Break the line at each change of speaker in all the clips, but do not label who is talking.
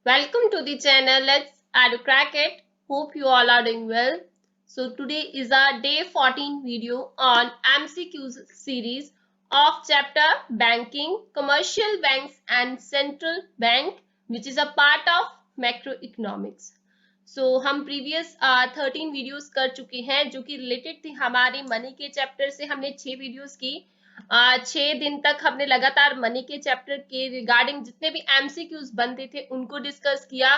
Welcome to the channel. Let's crack it. Hope you all are doing well. So today is our day 14 video on MCQs series of chapter Banking, Commercial Banks and Central Bank, which is a part of Macroeconomics. So हम previous 13 videos कर चुके हैं जो कि related थी हमारे money के chapter से। हमने 6 वीडियोस की। 6 दिन तक हमने लगातार मनी के चैप्टर के रिगार्डिंग जितने भी एमसीक्यूज बनते थे उनको डिस्कस किया,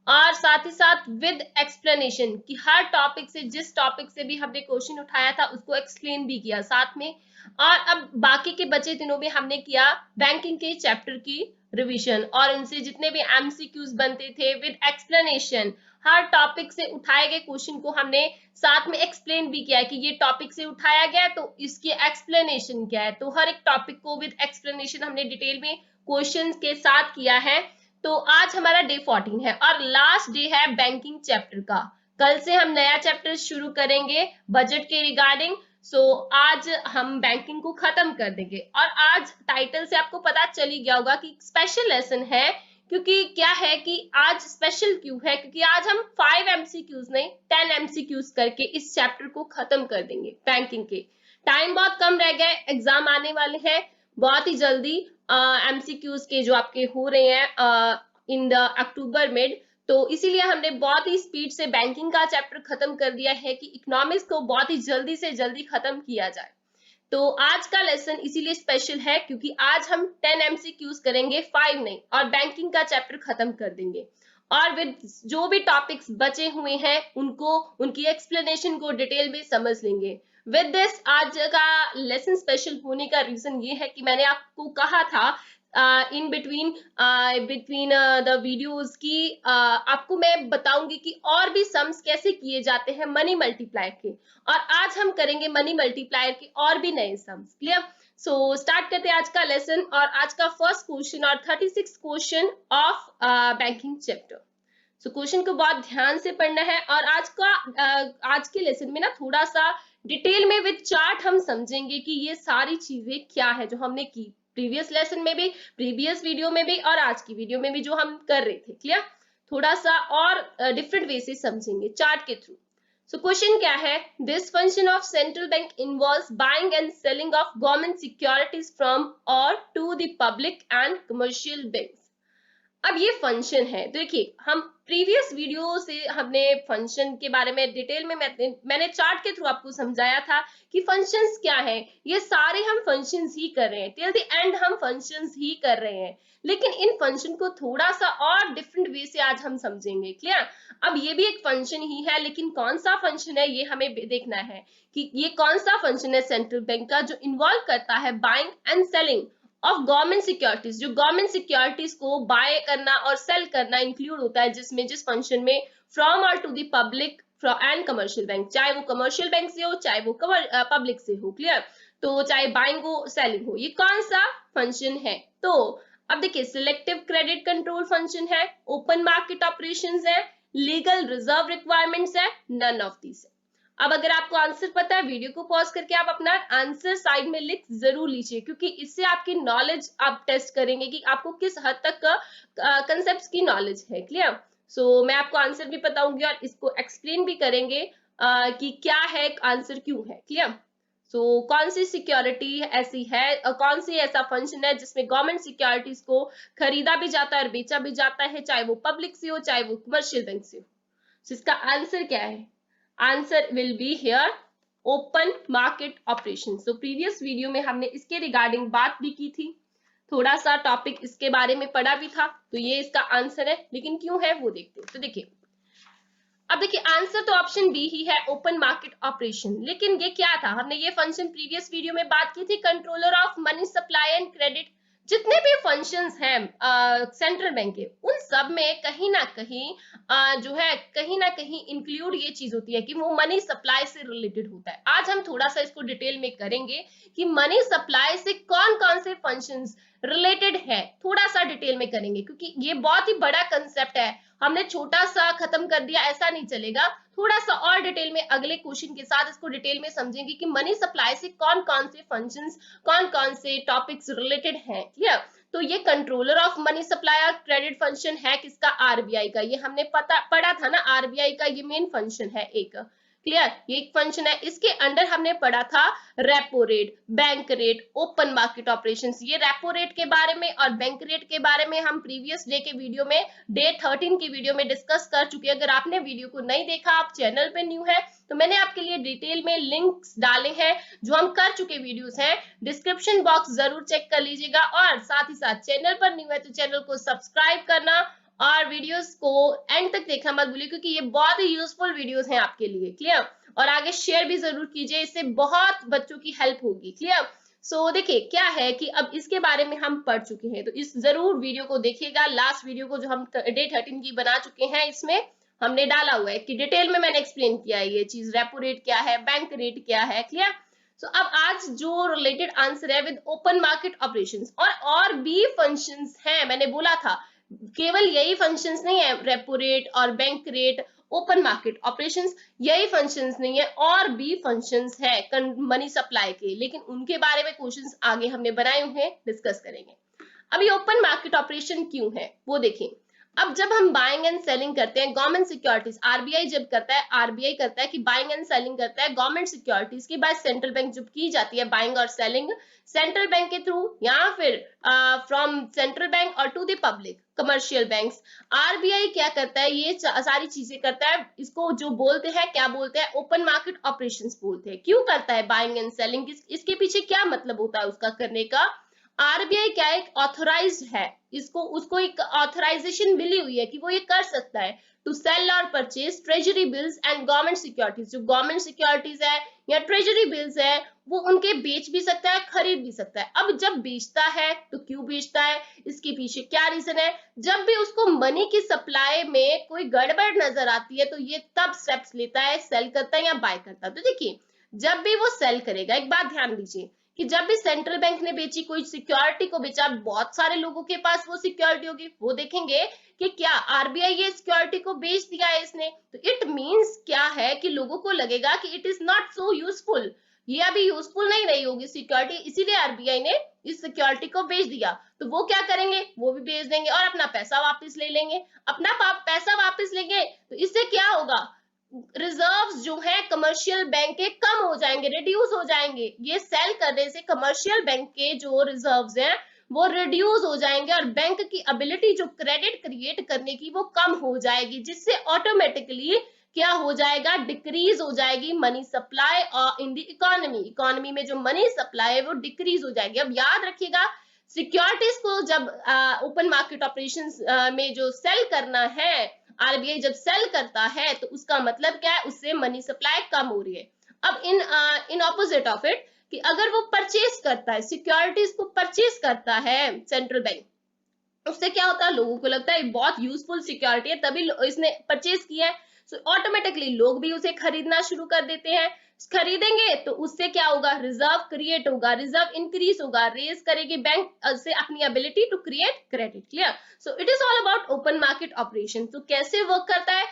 और साथ ही साथ विद एक्सप्लेनेशन कि हर टॉपिक से, जिस टॉपिक से भी हमने क्वेश्चन उठाया था उसको एक्सप्लेन भी किया साथ में। और अब बाकी के बचे दिनों में हमने किया बैंकिंग के चैप्टर की रिवीजन, और उनसे जितने भी एमसीक्यूज बनते थे विद एक्सप्लेनेशन, हर टॉपिक से उठाए गए क्वेश्चन को हमने साथ में एक्सप्लेन भी किया है कि ये टॉपिक से उठाया गया तो इसकी एक्सप्लेनेशन क्या है। तो हर एक टॉपिक को विद एक्सप्लेनेशन हमने डिटेल में क्वेश्चन के साथ किया है। तो आज हमारा डे 14 है और लास्ट डे है बैंकिंग चैप्टर का। कल से हम नया चैप्टर शुरू करेंगे बजट के रिगार्डिंग। सो आज हम बैंकिंग को खत्म कर देंगे, और आज टाइटल से आपको पता चल ही गया होगा कि स्पेशल लेसन है। क्योंकि क्या है कि आज स्पेशल क्यों है, क्योंकि आज हम 5 एमसीक्यूज नहीं 10 एमसीक्यूज करके इस चैप्टर को खत्म कर देंगे बैंकिंग के। टाइम बहुत कम रह गया, एग्जाम आने वाले हैं बहुत ही जल्दी। एमसीक्यूज के जो आपके हो रहे हैं इन द अक्टूबर मिड, तो इसीलिए हमने बहुत ही स्पीड से बैंकिंग का चैप्टर खत्म कर दिया है कि इकोनॉमिक्स को बहुत ही जल्दी से जल्दी खत्म किया जाए। तो आज का लेसन इसीलिए स्पेशल है क्योंकि आज हम 10 एमसीक्यूज करेंगे, 5 नहीं, और बैंकिंग का चैप्टर खत्म कर देंगे। और विद जो भी टॉपिक्स बचे हुए हैं उनको, उनकी एक्सप्लेनेशन को डिटेल में समझ लेंगे। विद दिस आज का लेसन स्पेशल होने का रीजन ये है कि मैंने आपको कहा था इन बिटवीन द वीडियोस की आपको मैं बताऊंगी कि और भी सम्स कैसे किए जाते हैं मनी मल्टीप्लायर के, और आज हम करेंगे मनी मल्टीप्लायर के और भी नए सम्स। क्लियर? सो स्टार्ट करते हैं आज का लेसन, और आज का फर्स्ट क्वेश्चन और 36 question of banking chapter. So question को बहुत ध्यान से पढ़ना है, और आज के लेसन में ना थोड़ा सा डिटेल में विद चार्ट हम समझेंगे कि ये सारी चीजें क्या है जो हमने की प्रीवियस लेसन में भी, प्रीवियस वीडियो में भी, और आज की वीडियो में भी जो हम कर रहे थे। क्लियर? थोड़ा सा और डिफरेंट वे से समझेंगे चार्ट के थ्रू। सो क्वेश्चन क्या है? This function of central bank involves buying and selling of government securities from और to the public and commercial banks. अब ये फंक्शन है, देखिए हम प्रीवियस वीडियो से हमने फंक्शन के बारे में डिटेल में मैंने चार्ट के थ्रू आपको समझाया था कि फंक्शंस क्या है। ये सारे हम फंक्शंस ही कर रहे हैं, टिल द एंड हम फंक्शंस ही कर रहे हैं, लेकिन इन फंक्शन को थोड़ा सा और डिफरेंट वे से आज हम समझेंगे। क्लियर? अब ये भी एक फंक्शन ही है, लेकिन कौन सा फंक्शन है ये हमें देखना है कि ये कौन सा फंक्शन है सेंट्रल बैंक का जो इन्वॉल्व करता है buying and selling of government securities. जो गवर्नमेंट सिक्योरिटीज को बाय करना और सेल करना इंक्लूड होता है, जिसमें जिस फंक्शन में फ्रॉम और to the public and commercial bank, चाहे वो कमर्शियल बैंक से हो चाहे वो पब्लिक से हो। क्लियर? तो चाहे बाइंग हो सेलिंग हो, ये कौन सा फंक्शन है? तो अब देखिए, सिलेक्टिव क्रेडिट कंट्रोल फंक्शन है, ओपन मार्केट ऑपरेशंस है, लीगल रिजर्व रिक्वायरमेंट्स है, नन ऑफ दिस है। अब अगर आपको आंसर पता है, वीडियो को पॉज करके आप अपना आंसर साइड में लिख जरूर लीजिए, क्योंकि इससे आपकी नॉलेज आप टेस्ट करेंगे कि आपको किस हद तक कंसेप्ट की नॉलेज है। क्लियर? सो मैं आपको आंसर भी बताऊंगी और इसको एक्सप्लेन भी करेंगे कि क्या है, आंसर क्यों है। क्लियर? सो कौन सी सिक्योरिटी ऐसी है, कौन सी ऐसा फंक्शन है जिसमें गवर्नमेंट सिक्योरिटीज को खरीदा भी जाता है और बेचा भी जाता है, चाहे वो पब्लिक से हो चाहे वो कमर्शियल बैंक से हो। So, इसका आंसर क्या है? Answer will be here open market operation. So previous video में हमने इसके रिगार्डिंग बात भी की थी, थोड़ा सा टॉपिक इसके बारे में पढ़ा भी था, तो ये इसका आंसर है। लेकिन क्यों है वो देखते हैं। तो देखिए, अब देखिए आंसर तो ऑप्शन बी ही है, ओपन मार्केट ऑपरेशन। लेकिन ये क्या था, हमने ये फंक्शन प्रीवियस वीडियो में बात की थी, controller of money supply and credit. जितने भी फंक्शंस हैं सेंट्रल बैंक के, उन सब में कहीं ना कहीं जो है कहीं ना कहीं इंक्लूड ये चीज होती है कि वो मनी सप्लाई से रिलेटेड होता है। आज हम थोड़ा सा इसको डिटेल में करेंगे कि मनी सप्लाई से कौन कौन से फंक्शंस रिलेटेड है, थोड़ा सा डिटेल में करेंगे, क्योंकि ये बहुत ही बड़ा कंसेप्ट है। हमने छोटा सा खत्म कर दिया ऐसा नहीं चलेगा, थोड़ा सा और डिटेल में अगले क्वेश्चन के साथ इसको डिटेल में समझेंगे कि मनी सप्लाई से कौन कौन से फंक्शंस, कौन कौन से टॉपिक्स रिलेटेड हैं। क्लियर? तो ये कंट्रोलर ऑफ मनी सप्लाई और क्रेडिट फंक्शन है किसका? आरबीआई का। ये हमने पढ़ा था ना, आरबीआई का ये मेन फंक्शन है एक। क्लियर? ये एक फंक्शन है। इसके अंडर हमने पढ़ा था repo rate, bank rate, open market operations. ये रेपो रेट के बारे में और बैंक रेट के बारे में हम प्रीवियस डे के वीडियो में, डे 13 की वीडियो में डिस्कस कर चुके हैं। अगर आपने वीडियो को नहीं देखा, आप चैनल पे न्यू है, तो मैंने आपके लिए डिटेल में लिंक्स डाले हैं जो हम कर चुके वीडियोस हैं। डिस्क्रिप्शन बॉक्स जरूर चेक कर लीजिएगा और साथ ही साथ चैनल पर न्यू है तो चैनल को सब्सक्राइब करना और वीडियोस को एंड तक देखना मत भूलिए, क्योंकि ये बहुत ही यूजफुल वीडियोस हैं आपके लिए। क्लियर? और आगे शेयर भी जरूर कीजिए, इससे बहुत बच्चों की हेल्प होगी। क्लियर? सो देखिए क्या है कि अब इसके बारे में हम पढ़ चुके हैं, तो इस जरूर वीडियो को देखिएगा। लास्ट वीडियो को जो हम डे 13 की बना चुके हैं, इसमें हमने डाला हुआ है कि डिटेल में मैंने एक्सप्लेन किया है ये चीज, रेपो रेट क्या है, बैंक रेट क्या है। क्लियर? सो अब आज जो रिलेटेड आंसर है विद ओपन मार्केट ऑपरेशंस, और भी फंक्शंस हैं। मैंने बोला था केवल यही फंक्शंस नहीं है, रेपो रेट और bank rate, open market operations, यही फंक्शंस नहीं है, और भी फंक्शंस है मनी सप्लाई के, लेकिन उनके बारे में क्वेश्चंस आगे हमने बनाए हुए हैं, डिस्कस करेंगे। अभी ओपन मार्केट ऑपरेशन क्यों है वो देखें। अब जब हम बाइंग एंड सेलिंग करते हैं गवर्नमेंट सिक्योरिटीज, आरबीआई जब करता है, आरबीआई करता है कि बाइंग एंड सेलिंग करता है गवर्नमेंट सिक्योरिटीज की, बाय सेंट्रल बैंक जब की जाती है बाइंग और सेलिंग सेंट्रल बैंक के थ्रू या फिर फ्रॉम सेंट्रल बैंक और to the public commercial banks, RBI क्या करता है, ये सारी चीजें करता है। इसको जो बोलते हैं, क्या बोलते हैं? ओपन मार्केट ऑपरेशंस बोलते हैं। क्यों करता है बाइंग एंड सेलिंग? इसके पीछे क्या मतलब होता है उसका करने का? आरबीआई क्या एक ऑथोराइज्ड है, इसको उसको एक ऑथराइजेशन मिली हुई है कि वो ये कर सकता है टू सेल और purchase treasury bills and government securities. जो गवर्नमेंट सिक्योरिटीज है या ट्रेजरी बिल्स है, वो उनके बेच भी सकता है, खरीद भी सकता है। अब जब बेचता है तो क्यों बेचता है, इसके पीछे क्या रीजन है? जब भी उसको मनी की सप्लाई में कोई गड़बड़ नजर आती है तो ये तब स्टेप्स लेता है, सेल करता है या बाय करता है। तो देखिए जब भी वो सेल करेगा, एक बात ध्यान दीजिए कि जब भी सेंट्रल बैंक ने बेची, कोई सिक्योरिटी को बेचा, बहुत सारे लोगों के पास वो सिक्योरिटी होगी, वो देखेंगे कि क्या आरबीआई ये सिक्योरिटी को बेच दिया है इसने, तो इट मींस क्या है कि लोगों को लगेगा कि it is not so useful, ये अभी यूजफुल नहीं रही होगी सिक्योरिटी, इसीलिए आरबीआई ने इस सिक्योरिटी को बेच दिया। तो वो क्या करेंगे, वो भी बेच देंगे और अपना पैसा वापस ले लेंगे। अपना पैसा वापस लेंगे तो इससे क्या होगा, रिजर्व्स जो है कमर्शियल बैंक के कम हो जाएंगे, रिड्यूस हो जाएंगे। ये सेल करने से कमर्शियल बैंक के जो रिजर्व्स हैं वो रिड्यूस हो जाएंगे और बैंक की एबिलिटी जो क्रेडिट क्रिएट करने की वो कम हो जाएगी, जिससे ऑटोमेटिकली क्या हो जाएगा, डिक्रीज हो जाएगी मनी सप्लाई और इन द इकोनॉमी, इकोनॉमी में जो मनी सप्लाई है वो डिक्रीज हो जाएगी। अब याद रखिएगा सिक्योरिटीज को जब ओपन मार्केट ऑपरेशंस में जो सेल करना है, आरबीआई जब सेल करता है तो उसका मतलब क्या है, उससे मनी सप्लाई कम हो रही है। अब इन ऑपोजिट ऑफ इट कि अगर वो परचेज करता है, सिक्योरिटीज को परचेज करता है सेंट्रल बैंक, उससे क्या होता है, लोगों को लगता है बहुत यूजफुल सिक्योरिटी है तभी इसने परचेज किया है, सो ऑटोमेटिकली लोग भी उसे खरीदना शुरू कर देते हैं। खरीदेंगे तो उससे क्या होगा, रिजर्व क्रिएट होगा, रिजर्व इंक्रीज होगा, रेज करेगी बैंक से अपनी ability to create credit. Clear? So it is all about open market operation. तो कैसे वर्क करता है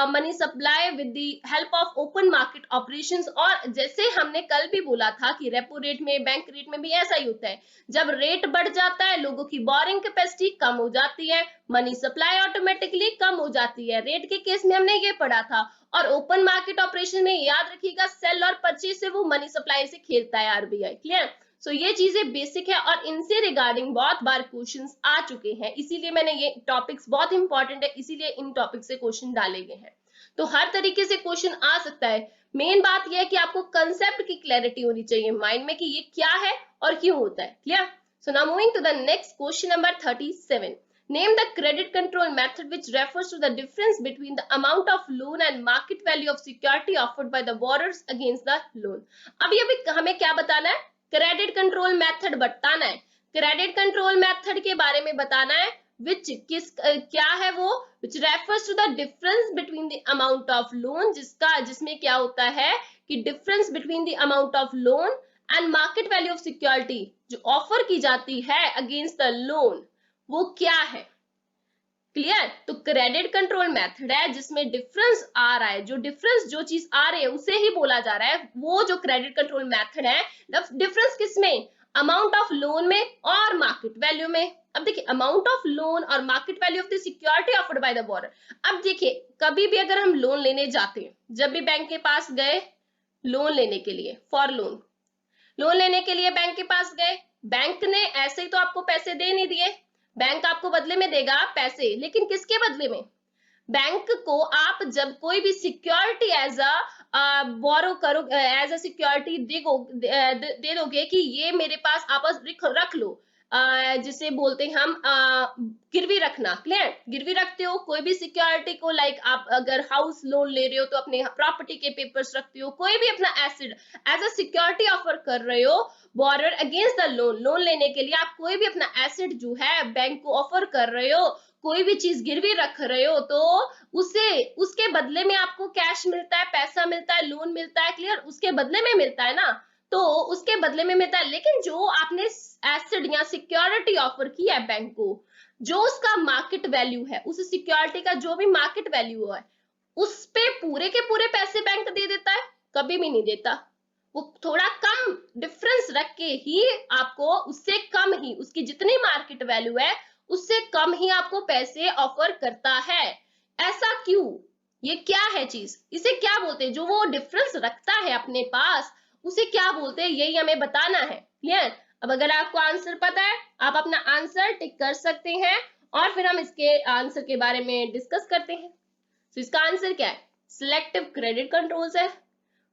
money supply with the help of open market operations. और जैसे हमने कल भी बोला था कि रेपो रेट में, बैंक रेट में भी ऐसा ही होता है, जब रेट बढ़ जाता है लोगों की बोरिंग कैपेसिटी कम हो जाती है, मनी सप्लाई ऑटोमेटिकली कम हो जाती है। रेट के केस में हमने ये पढ़ा था, और ओपन मार्केट ऑपरेशन में याद रखिएगा सेल और परचेज से वो मनी सप्लाई से खेलता है आरबीआई। क्लियर? सो ये चीजें बेसिक है और इनसे रिगार्डिंग बहुत बार क्वेश्चंस आ चुके हैं, इसीलिए मैंने ये टॉपिक्स बहुत इंपॉर्टेंट है, इसीलिए इन टॉपिक से क्वेश्चन डाले गए हैं। तो हर तरीके से क्वेश्चन आ सकता है। मेन बात यह है कि आपको कंसेप्ट की क्लैरिटी होनी चाहिए माइंड में कि ये क्या है और क्यों होता है। Clear? So now moving to the next question number 37. Name the credit control method which refers to the difference between the amount of loan and market value of security offered by the borrowers against the loan. अभी हमें क्या बताना है, credit control method बताना है। Credit control method के बारे में बताना है which क्या है वो, which refers to the difference between the amount of loan, जिसमें क्या होता है कि difference between the amount of loan and market value of security जो ऑफर की जाती है against the loan, वो क्या है। क्लियर? तो क्रेडिट कंट्रोल मेथड है जिसमें डिफरेंस आ रहा है, जो डिफरेंस जो चीज आ रही है उसे ही बोला जा रहा है, वो जो क्रेडिट कंट्रोल मेथड है। डिफरेंस किसमें, अमाउंट ऑफ लोन में और मार्केट वैल्यू में। अब देखिए अमाउंट ऑफ लोन और market value of the security offered by the borer. अब देखिए कभी भी अगर हम लोन लेने जाते हैं, जब भी बैंक के पास गए लोन लेने के लिए, फॉर लोन लेने के लिए बैंक के पास गए, बैंक ने ऐसे ही तो आपको पैसे दे नहीं दिए, बैंक आपको बदले में देगा पैसे, लेकिन किसके बदले में? बैंक को आप जब कोई भी सिक्योरिटी एज अ बोरो करो, एज अ सिक्योरिटी दे दोगे कि ये मेरे पास आप रख लो, जिसे बोलते हैं हम गिरवी रखना। क्लियर? गिरवी रखते हो कोई भी सिक्योरिटी को, लाइक आप अगर हाउस लोन ले रहे हो तो अपने प्रॉपर्टी के पेपर्स रखते हो, कोई भी अपना asset as a security offer कर रहे हो बोरर अगेंस्ट द लोन लेने के लिए, आप कोई भी अपना एसेट जो है बैंक को ऑफर कर रहे हो, कोई भी चीज गिरवी रख रहे हो, तो उसे उसके बदले में आपको कैश मिलता है, पैसा मिलता है, लोन मिलता है। क्लियर? उसके बदले में मिलता है ना, तो उसके बदले में मिलता है। लेकिन जो आपने एसेट या सिक्योरिटी ऑफर किया है बैंक को, जो उसका मार्केट वैल्यू है, उस सिक्योरिटी का जो भी मार्केट वैल्यू है, उस पे पूरे के पूरे पैसे बैंक दे देता है? कभी भी नहीं देता। वो थोड़ा कम डिफरेंस रख के ही आपको, उससे कम ही, उसकी जितनी मार्केट वैल्यू है उससे कम ही आपको पैसे ऑफर करता है। ऐसा क्यों? ये क्या है चीज? इसे क्या बोलते हैं? जो वो डिफरेंस रखता है अपने पास, उसे क्या बोलते हैं? यही हमें बताना है। क्लियर? अब अगर आपको आंसर पता है, आप अपना आंसर टिक कर सकते हैं और फिर हम इसके आंसर के बारे में डिस्कस करते हैं। तो इसका आंसर क्या है? सिलेक्टिव क्रेडिट कंट्रोल्स है,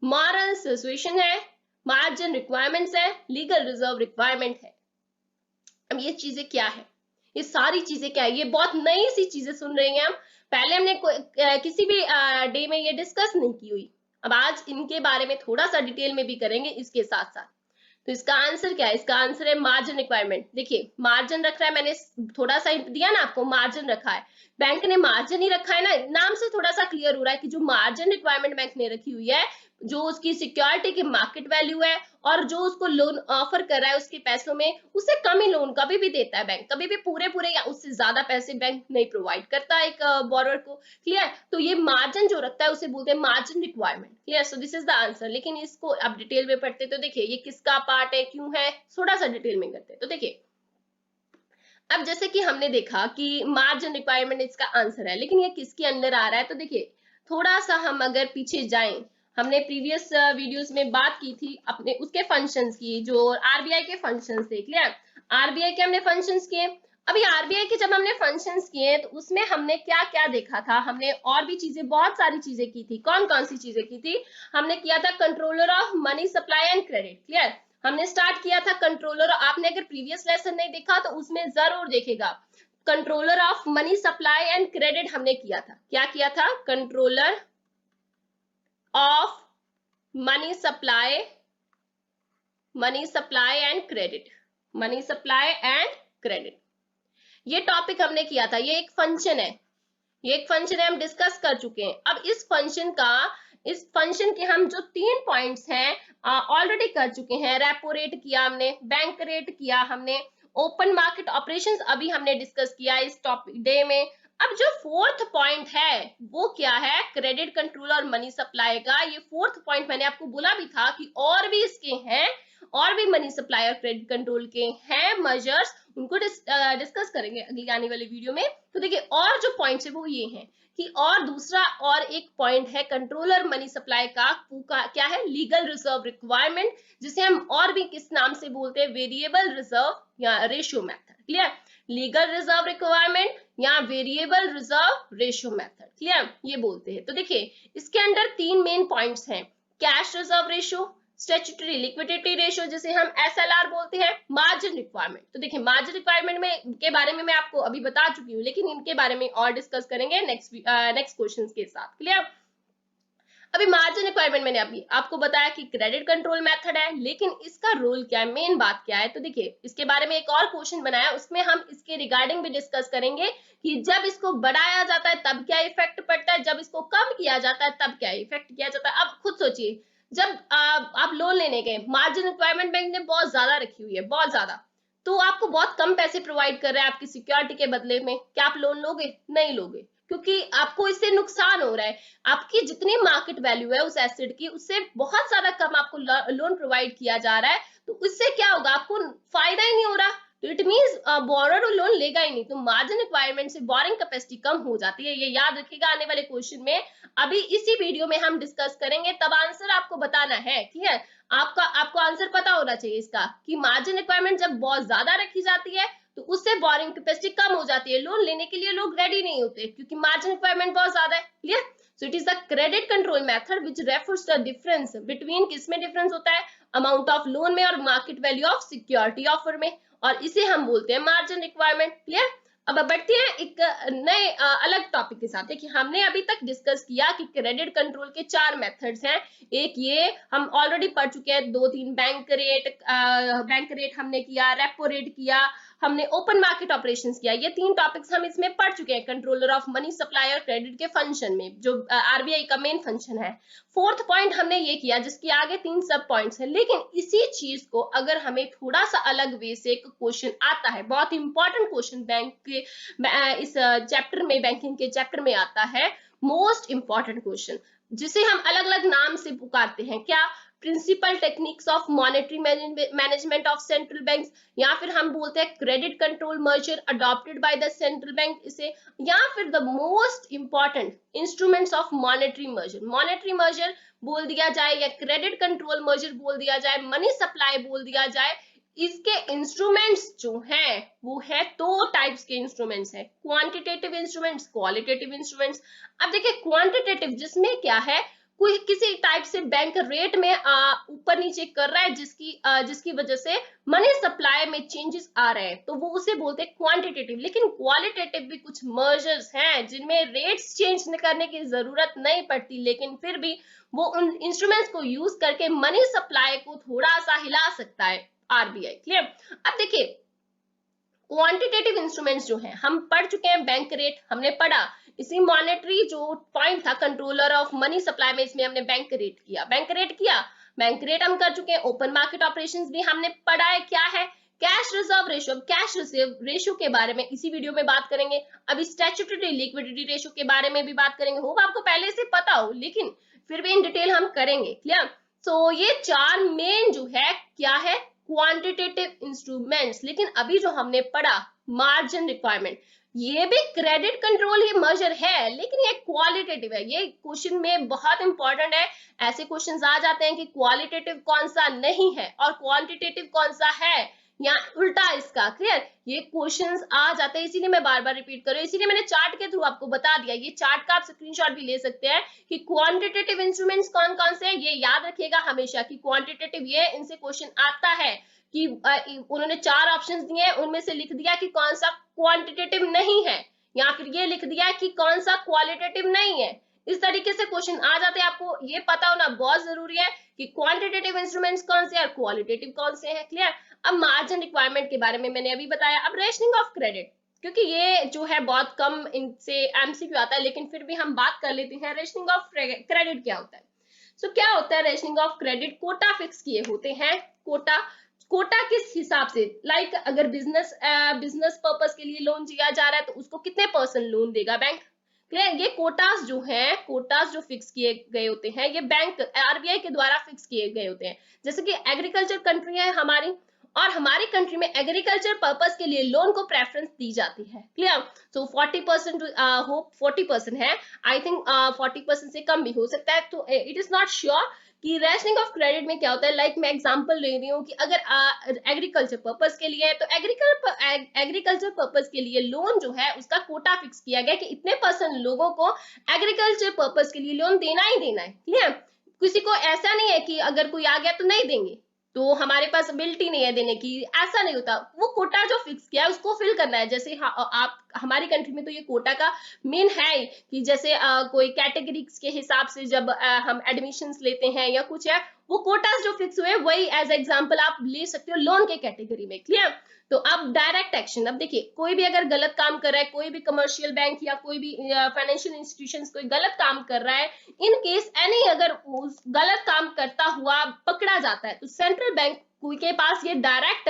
मॉरल ससुएशन है, मार्जिन रिक्वायरमेंट्स है, लीगल रिजर्व रिक्वायरमेंट है। अब ये चीजें क्या है? ये सारी चीजें क्या है? ये बहुत नई सी चीजें सुन रहे हैं हम, पहले हमने किसी भी डे में ये डिस्कस नहीं की हुई। अब आज इनके बारे में थोड़ा सा डिटेल में भी करेंगे इसके साथ साथ। तो इसका आंसर क्या है? इसका आंसर है मार्जिन रिक्वायरमेंट। देखिए मार्जिन रख रहा है, मैंने थोड़ा सा हिंट दिया ना आपको, मार्जिन रखा है बैंक ने, मार्जिन ही रखा है ना, नाम से थोड़ा सा क्लियर हो रहा है कि जो मार्जिन रिक्वायरमेंट बैंक ने रखी हुई है, जो उसकी सिक्योरिटी की मार्केट वैल्यू है और जो उसको लोन ऑफर कर रहा है उसके पैसों में, उससे कम ही लोन कभी भी देता है बैंक, कभी भी पूरे पूरे या उससे ज्यादा पैसे बैंक नहीं प्रोवाइड करता है एक बोरोवर को। क्लियर? तो ये मार्जिन जो रखता है उसे बोलते हैं margin requirement. Clear? So this is the answer. लेकिन इसको आप डिटेल में पढ़ते तो देखिए ये किसका पार्ट है, क्यों है, थोड़ा सा डिटेल में करते तो देखिए। अब जैसे कि हमने देखा कि मार्जिन रिक्वायरमेंट इसका आंसर है, लेकिन ये किसके अंडर आ रहा है? तो देखिए थोड़ा सा हम अगर पीछे जाएं, हमने प्रीवियस वीडियोस में बात की थी अपने उसके फंक्शंस की, जो आरबीआई के फंक्शंस थे। क्लियर? आरबीआई के हमने फंक्शंस किए। अभी आरबीआई के जब हमने फंक्शंस किए तो उसमें हमने क्या क्या देखा था? हमने और भी चीजें, बहुत सारी चीजें की थी। कौन कौन सी चीजें की थी? हमने किया था controller of money supply and credit. Clear? हमने स्टार्ट किया था कंट्रोलर। आपने अगर प्रीवियस लेसन नहीं देखा तो उसमें जरूर देखेगा। Controller of money supply and credit हमने किया था। क्या किया था? Controller of money supply and credit, money supply and credit, ये टॉपिक हमने किया था। ये एक फंक्शन है, ये एक फंक्शन है, हम डिस्कस कर चुके हैं। अब इस फंक्शन के हम जो 3 पॉइंट्स हैं ऑलरेडी कर चुके हैं। रेपो रेट किया हमने, बैंक रेट किया हमने, ओपन मार्केट ऑपरेशंस अभी हमने डिस्कस किया इस टॉपिक डे में। अब जो 4th पॉइंट है वो क्या है? क्रेडिट कंट्रोल और मनी सप्लाई का। ये 4th पॉइंट मैंने आपको बोला भी था कि और भी इसके हैं, और भी मनी सप्लाई और क्रेडिट कंट्रोल के हैं मेजर्स, उनको डिस्कस करेंगे अगली आने वाली वीडियो में। तो देखिए और जो पॉइंट्स है वो ये हैं कि और दूसरा और एक पॉइंट है कंट्रोलर मनी सप्लाई का, क्या है? लीगल रिजर्व रिक्वायरमेंट, जिसे हम और भी किस नाम से बोलते हैं? वेरिएबल रिजर्व या ratio method. Clear? Legal reserve requirement या variable reserve ratio method. Clear? ये बोलते हैं। तो देखिए इसके अंदर 3 मेन पॉइंट्स हैं। Cash reserve ratio, statutory liquidity ratio जिसे हम एसएलआर बोलते हैं, मार्जिन रिक्वायरमेंट। तो देखिए मार्जिन रिक्वायरमेंट में के बारे में मैं आपको अभी बता चुकी हूँ, लेकिन इनके बारे में और डिस्कस करेंगे नेक्स्ट क्वेश्चंस के साथ। क्लियर? अभी मार्जिन रिक्वायरमेंट मैंने अभी आपको बताया कि क्रेडिट कंट्रोल मेथड है, लेकिन इसका रोल क्या है, मेन बात क्या है? तो देखिए इसके बारे में एक और क्वेश्चन बनाया, उसमें हम इसके रिगार्डिंग भी डिस्कस करेंगे कि जब इसको बढ़ाया जाता है तब क्या इफेक्ट पड़ता है, जब इसको कम किया जाता है तब क्या इफेक्ट किया जाता है। अब खुद सोचिए, जब आप लोन लेने गए, मार्जिन रिक्वायरमेंट बैंक ने बहुत ज्यादा रखी हुई है, बहुत ज्यादा, तो आपको बहुत कम पैसे प्रोवाइड कर रहे हैं आपकी सिक्योरिटी के बदले में, क्या आप लोन लोगे? नहीं लोगे, क्योंकि आपको इससे नुकसान हो रहा है। आपकी जितनी मार्केट वैल्यू है उस एसेट की, उससे बहुत ज्यादा कम आपको लोन प्रोवाइड किया जा रहा है, तो उससे क्या होगा, आपको फायदा ही नहीं हो रहा। तो इट मीन्स बोरोड लोन लेगा ही नहीं, तो मार्जिन रिक्वायरमेंट से बोरिंग कैपेसिटी कम हो जाती है। ये याद रखिएगा, आने वाले क्वेश्चन में अभी इसी वीडियो में हम डिस्कस करेंगे, तब आंसर आपको बताना है। ठीक है, आपको आंसर पता होना चाहिए इसका कि मार्जिन रिक्वायरमेंट जब बहुत ज्यादा रखी जाती है तो उससे बोरिंग कैपेसिटी कम हो जाती है, लोन लेने के लिए लोग रेडी नहीं होते क्योंकि मार्जिन रिक्वायरमेंट बहुत ज्यादा है। Clear? So it is the credit control method which refers the difference between, किसमें डिफरेंस होता है, अमाउंट ऑफ लोन में और market value of security offer में, और इसे हम बोलते हैं मार्जिन रिक्वायरमेंट। क्लियर? अब बढ़ते हैं एक नए अलग टॉपिक के साथ। देखिए, हमने अभी तक डिस्कस किया कि क्रेडिट कंट्रोल के 4 मेथड्स हैं। एक ये हम ऑलरेडी पढ़ चुके हैं, 2-3 बैंक रेट हमने किया, रेपो रेट किया, हमने ओपन मार्केट ऑपरेशंस किया। ये 3 टॉपिक्स हम इसमें पढ़ चुके हैं कंट्रोलर ऑफ मनी सप्लाई और क्रेडिट के फंक्शन में, जो आरबीआई का मेन फंक्शन है। फोर्थ पॉइंट हमने ये किया, जिसके आगे 3 सब पॉइंट्स हैं। लेकिन इसी चीज को अगर हमें थोड़ा सा अलग वे से एक क्वेश्चन आता है, बहुत इंपॉर्टेंट क्वेश्चन बैंक के इस चैप्टर में, बैंकिंग के चैप्टर में आता है, मोस्ट इंपॉर्टेंट क्वेश्चन, जिसे हम अलग अलग नाम से पुकारते हैं। क्या? Principal techniques of monetary management of central banks, या फिर हम बोलते हैं credit control measures adopted by the central bank इसे, या फिर the most important instruments of monetary measures. Monetary measures बोल दिया जाए या क्रेडिट कंट्रोल मर्जर बोल दिया जाए, मनी सप्लाई बोल दिया जाए, इसके इंस्ट्रूमेंट्स जो हैं वो है 2 टाइप्स के इंस्ट्रूमेंट्स है, क्वांटिटेटिव इंस्ट्रूमेंट्स, क्वालिटेटिव इंस्ट्रूमेंट्स। अब देखिए, क्वांटिटेटिव जिसमें क्या है, कोई किसी टाइप से बैंक रेट में ऊपर नीचे कर रहा है, जिसकी वजह से मनी सप्लाई में चेंजेस आ रहे हैं, तो वो उसे बोलते हैं क्वांटिटेटिव। लेकिन क्वालिटेटिव भी कुछ मर्जर्स हैं जिनमें रेट्स चेंज करने की जरूरत नहीं पड़ती, लेकिन फिर भी वो उन इंस्ट्रूमेंट्स को यूज करके मनी सप्लाई को थोड़ा सा हिला सकता है आरबीआई। क्लियर? अब देखिए, क्वांटिटेटिव इंस्ट्रूमेंट्स जो हैं हम पढ़ चुके हैं, बैंक रेट हमने पढ़ा, इसी मॉनेटरी जो पॉइंट था कंट्रोलर ऑफ मनी सप्लाई में, इसमें हमने बैंक रेट किया, बैंक रेट हम कर चुके हैं। ओपन मार्केट ऑपरेशंस भी हमने पढ़ा है, क्या है, cash reserve ratio. Cash reserve ratio के बारे में इसी वीडियो में बात करेंगे। अभी स्टैट्यूटरी लिक्विडिटी रेशियो के बारे में भी बात करेंगे, होगा आपको पहले से पता हो, लेकिन फिर भी इन डिटेल हम करेंगे। क्लियर? सो ये 4 मेन जो है क्या है, क्वांटिटेटिव इंस्ट्रूमेंट्स। लेकिन अभी जो हमने पढ़ा मार्जिन रिक्वायरमेंट, ये भी क्रेडिट कंट्रोल ही मर्जर है, लेकिन ये क्वालिटेटिव है। ये क्वेश्चन में बहुत इंपॉर्टेंट है। ऐसे क्वेश्चंस आ जाते हैं कि क्वालिटेटिव कौन सा नहीं है और क्वांटिटेटिव कौन सा है, या उल्टा इसका। क्लियर? ये क्वेश्चंस आ जाते हैं, इसीलिए मैं बार बार रिपीट कर रही हूँ, इसीलिए मैंने चार्ट के थ्रू आपको बता दिया। ये चार्ट का आप स्क्रीनशॉट भी ले सकते हैं कि क्वांटिटेटिव इंस्ट्रूमेंट्स कौन कौन से हैं। ये याद रखिएगा हमेशा कि क्वांटिटेटिव, ये इनसे क्वेश्चन आता है कि उन्होंने 4 ऑप्शंस दिए हैं, उनमें से लिख दिया कि कौन सा क्वांटिटेटिव नहीं है, या फिर ये लिख दिया कि कौन सा क्वालिटेटिव नहीं है। इस तरीके से क्वेश्चन आ जाते हैं। आपको ये पता होना बहुत जरूरी है कि क्वांटिटेटिव इंस्ट्रूमेंट्स कौन से और क्वालिटेटिव कौन से हैं। क्लियर? अब मार्जिन रिक्वायरमेंट के बारे में मैंने अभी बताया। अब रेशनिंग ऑफ क्रेडिट, क्योंकि ये जो है बहुत कम इनसे एमसीक्यू आता है, लेकिन फिर भी हम बात कर लेते हैं रेशनिंग ऑफ क्रेडिट क्या होता है। सो क्या होता है rationing of credit? Quota fix किए होते हैं। कोटा किस हिसाब से, लाइक अगर बिजनेस पर्पस के लिए लोन दिया जा रहा है तो उसको कितने % लोन देगा बैंक। क्लियर? ये कोटास जो हैं, कोटास जो फिक्स किए गए होते हैं, ये बैंक आरबीआई के द्वारा फिक्स किए गए होते हैं। जैसे कि एग्रीकल्चर कंट्री है हमारी, और हमारी कंट्री में एग्रीकल्चर पर्पस के लिए लोन को प्रेफरेंस दी जाती है। क्लियर? सो 40% होप 40% है, आई थिंक 40% से कम भी हो सकता है, तो इट इज नॉट श्योर कि रेशनिंग ऑफ क्रेडिट में क्या होता है। लाइक मैं एग्जांपल ले रही हूँ कि अगर एग्रीकल्चर पर्पस के लिए है, तो एग्रीकल्चर पर्पस के लिए लोन जो है उसका कोटा फिक्स किया गया कि इतने % लोगों को एग्रीकल्चर पर्पस के लिए लोन देना ही देना है। ठीक है? किसी को ऐसा नहीं है कि अगर कोई आ गया तो नहीं देंगे, तो हमारे पास एबिलिटी नहीं है देने की, ऐसा नहीं होता। वो कोटा जो फिक्स किया है उसको फिल करना है। जैसे आप हमारी कंट्री में तो ये कोटा का मेन है कि जैसे कोई कैटेगरीज के हिसाब से जब हम एडमिशंस लेते हैं या कुछ है, वो कोटास जो फिक्स हुए वही एज एग्जांपल आप ले सकते हो लोन के कैटेगरी में। क्लियर? तो अब डायरेक्ट एक्शन, अब देखिए कोई भी अगर गलत काम कर रहा है, कोई भी कमर्शियल बैंक या कोई भी फाइनेंशियल इंस्टीट्यूशंस कोई गलत काम कर रहा है, इन केस एनी अगर उस गलत काम करता हुआ पकड़ा जाता है, तो सेंट्रल बैंक के पास ये डायरेक्ट